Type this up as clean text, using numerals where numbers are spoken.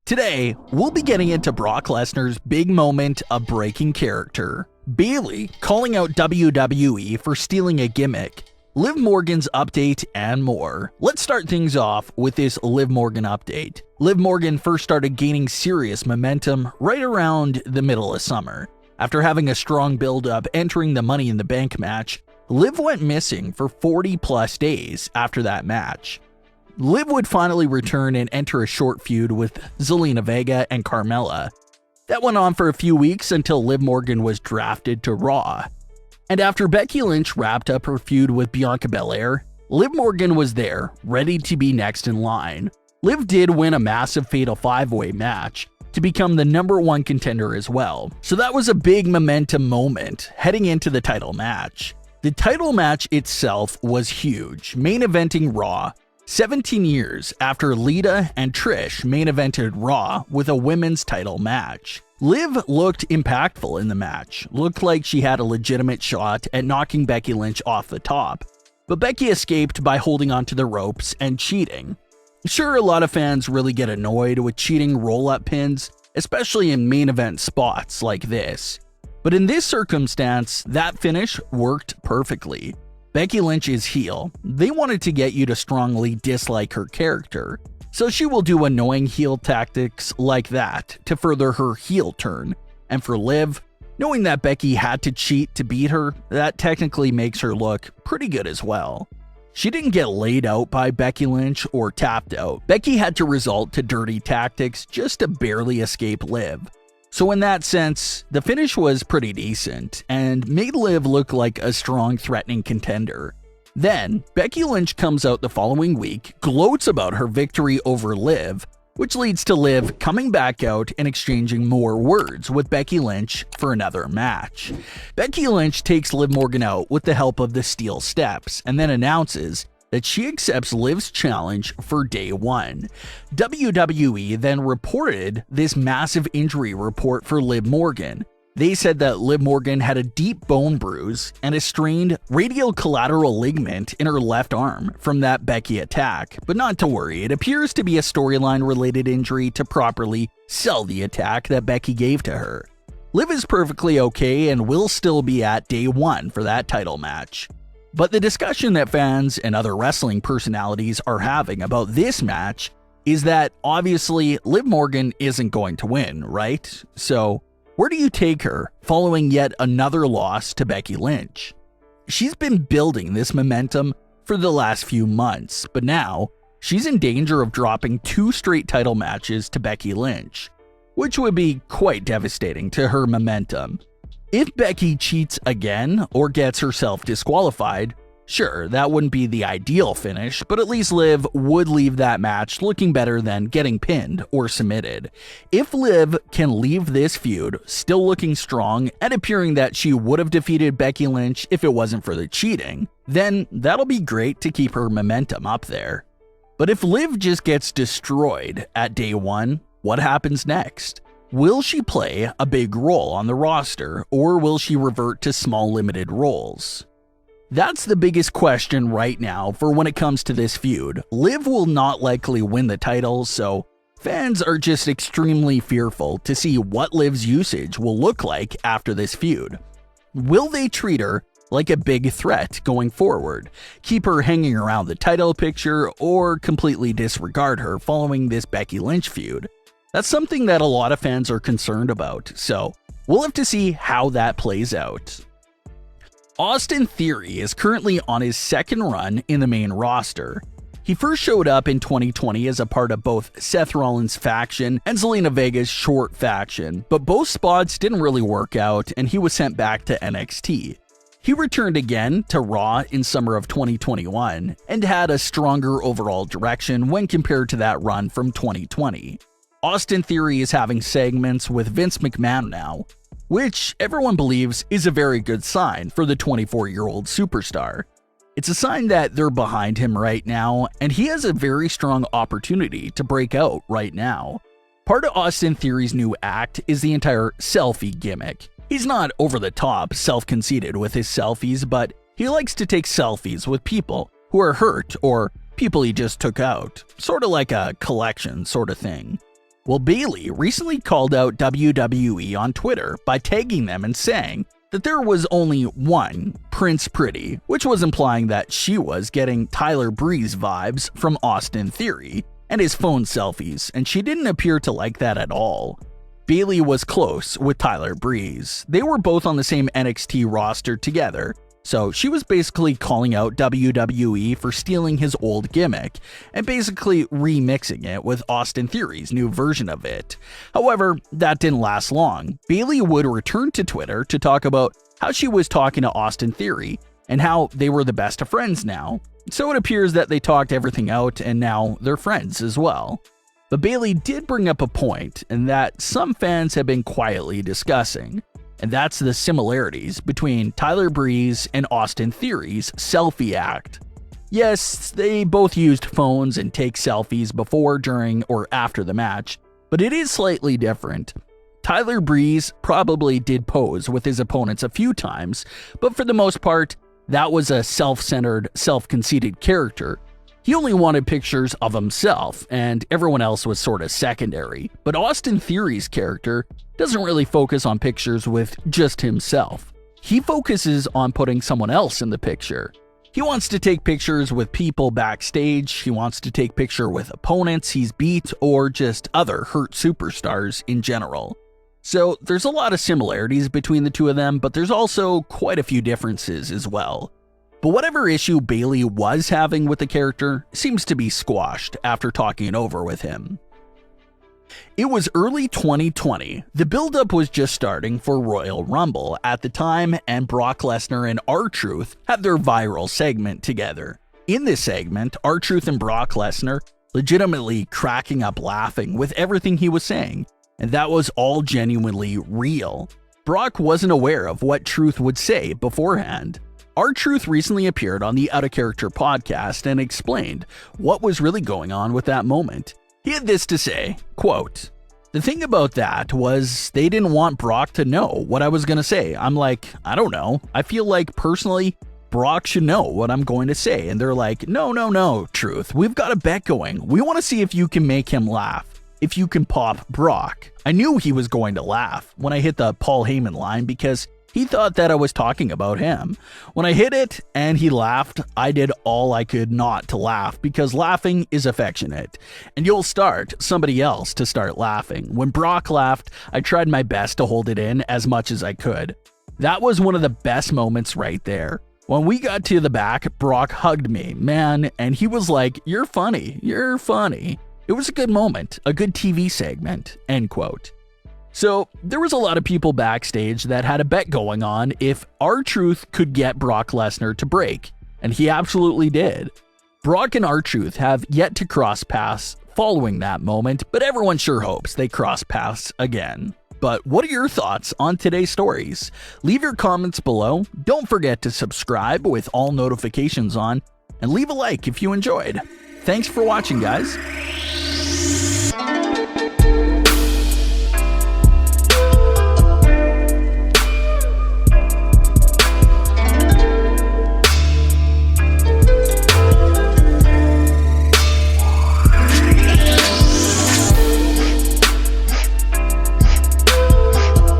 Today, we'll be getting into Brock Lesnar's big moment of breaking character, Bayley calling out WWE for stealing a gimmick, Liv Morgan's update, and more. Let's start things off with this Liv Morgan update. Liv Morgan first started gaining serious momentum right around the middle of summer. After having a strong build-up entering the Money in the Bank match, Liv went missing for 40+ days after that match. Liv would finally return and enter a short feud with Zelina Vega and Carmella. That went on for a few weeks until Liv Morgan was drafted to Raw. And after Becky Lynch wrapped up her feud with Bianca Belair, Liv Morgan was there, ready to be next in line. Liv did win a massive Fatal 5-Way match to become the #1 contender as well, so that was a big momentum moment heading into the title match. The title match itself was huge, main eventing Raw, 17 years after Lita and Trish main evented Raw with a women's title match. Liv looked impactful in the match, looked like she had a legitimate shot at knocking Becky Lynch off the top, but Becky escaped by holding onto the ropes and cheating. Sure, a lot of fans really get annoyed with cheating roll-up pins, especially in main event spots like this. But in this circumstance, that finish worked perfectly. Becky Lynch is heel. They wanted to get you to strongly dislike her character, so she will do annoying heel tactics like that to further her heel turn. And for Liv, knowing that Becky had to cheat to beat her, that technically makes her look pretty good as well. She didn't get laid out by Becky Lynch or tapped out. Becky had to resort to dirty tactics just to barely escape Liv. So in that sense, the finish was pretty decent and made Liv look like a strong, threatening contender. Then, Becky Lynch comes out the following week, gloats about her victory over Liv, which leads to Liv coming back out and exchanging more words with Becky Lynch for another match. Becky Lynch takes Liv Morgan out with the help of the steel steps and then announces that she accepts Liv's challenge for day 1. WWE then reported this massive injury report for Liv Morgan. They said that Liv Morgan had a deep bone bruise and a strained radial collateral ligament in her left arm from that Becky attack. But not to worry, it appears to be a storyline-related injury to properly sell the attack that Becky gave to her. Liv is perfectly okay and will still be at day 1 for that title match. But the discussion that fans and other wrestling personalities are having about this match is that obviously Liv Morgan isn't going to win, right? So where do you take her following yet another loss to Becky Lynch? She's been building this momentum for the last few months, but now she's in danger of dropping 2 straight title matches to Becky Lynch, which would be quite devastating to her momentum. If Becky cheats again or gets herself disqualified, sure, that wouldn't be the ideal finish, but at least Liv would leave that match looking better than getting pinned or submitted. If Liv can leave this feud still looking strong and appearing that she would have defeated Becky Lynch if it wasn't for the cheating, then that'll be great to keep her momentum up there. But if Liv just gets destroyed at day 1, what happens next? Will she play a big role on the roster, or will she revert to small limited roles? That's the biggest question right now for when it comes to this feud. Liv will not likely win the title, so fans are just extremely fearful to see what Liv's usage will look like after this feud. Will they treat her like a big threat going forward, keep her hanging around the title picture, or completely disregard her following this Becky Lynch feud? That's something that a lot of fans are concerned about, so we'll have to see how that plays out. Austin Theory is currently on his second run in the main roster. He first showed up in 2020 as a part of both Seth Rollins' faction and Zelina Vega's short faction, but both spots didn't really work out and he was sent back to NXT. He returned again to Raw in summer of 2021 and had a stronger overall direction when compared to that run from 2020. Austin Theory is having segments with Vince McMahon now, which everyone believes is a very good sign for the 24-year-old superstar. It's a sign that they're behind him right now, and he has a very strong opportunity to break out right now. Part of Austin Theory's new act is the entire selfie gimmick. He's not over-the-top, self-conceited with his selfies, but he likes to take selfies with people who are hurt or people he just took out, sort of like a collection sort of thing. Well, Bayley recently called out WWE on Twitter by tagging them and saying that there was only one Prince Pretty, which was implying that she was getting Tyler Breeze vibes from Austin Theory and his phone selfies, and she didn't appear to like that at all. Bayley was close with Tyler Breeze. They were both on the same NXT roster together, so she was basically calling out WWE for stealing his old gimmick and basically remixing it with Austin Theory's new version of it. However, that didn't last long. Bayley would return to Twitter to talk about how she was talking to Austin Theory and how they were the best of friends now. So it appears that they talked everything out and now they're friends as well. But Bayley did bring up a point, and that some fans have been quietly discussing, and that's the similarities between Tyler Breeze and Austin Theory's selfie act. Yes, they both used phones and take selfies before, during, or after the match, but it is slightly different. Tyler Breeze probably did pose with his opponents a few times, but for the most part, that was a self-centered, self-conceited character. He only wanted pictures of himself, and everyone else was sort of secondary. But Austin Theory's character doesn't really focus on pictures with just himself. He focuses on putting someone else in the picture. He wants to take pictures with people backstage, he wants to take pictures with opponents he's beat, or just other hurt superstars in general. So there's a lot of similarities between the two of them, but there's also quite a few differences as well. But whatever issue Bayley was having with the character seems to be squashed after talking it over with him. It was early 2020. The build-up was just starting for Royal Rumble at the time, and Brock Lesnar and R-Truth had their viral segment together. In this segment, R-Truth and Brock Lesnar legitimately cracking up laughing with everything he was saying, and that was all genuinely real. Brock wasn't aware of what Truth would say beforehand. R-Truth recently appeared on the Out of Character podcast and explained what was really going on with that moment. He had this to say, quote, "The thing about that was they didn't want Brock to know what I was going to say. I'm like, I don't know. I feel like personally, Brock should know what I'm going to say. And they're like, no, Truth. We've got a bet going. We want to see if you can make him laugh. If you can pop Brock." I knew he was going to laugh when I hit the Paul Heyman line because he thought that I was talking about him. When I hit it and he laughed, I did all I could not to laugh because laughing is affectionate. And you'll start somebody else to start laughing. When Brock laughed, I tried my best to hold it in as much as I could. That was one of the best moments right there. When we got to the back, Brock hugged me, man, and he was like, "You're funny, you're funny." It was a good moment, a good TV segment, end quote. So, there was a lot of people backstage that had a bet going on if R-Truth could get Brock Lesnar to break, and he absolutely did. Brock and R-Truth have yet to cross paths following that moment, but everyone sure hopes they cross paths again. But what are your thoughts on today's stories? Leave your comments below, don't forget to subscribe with all notifications on, and leave a like if you enjoyed. Thanks for watching, guys.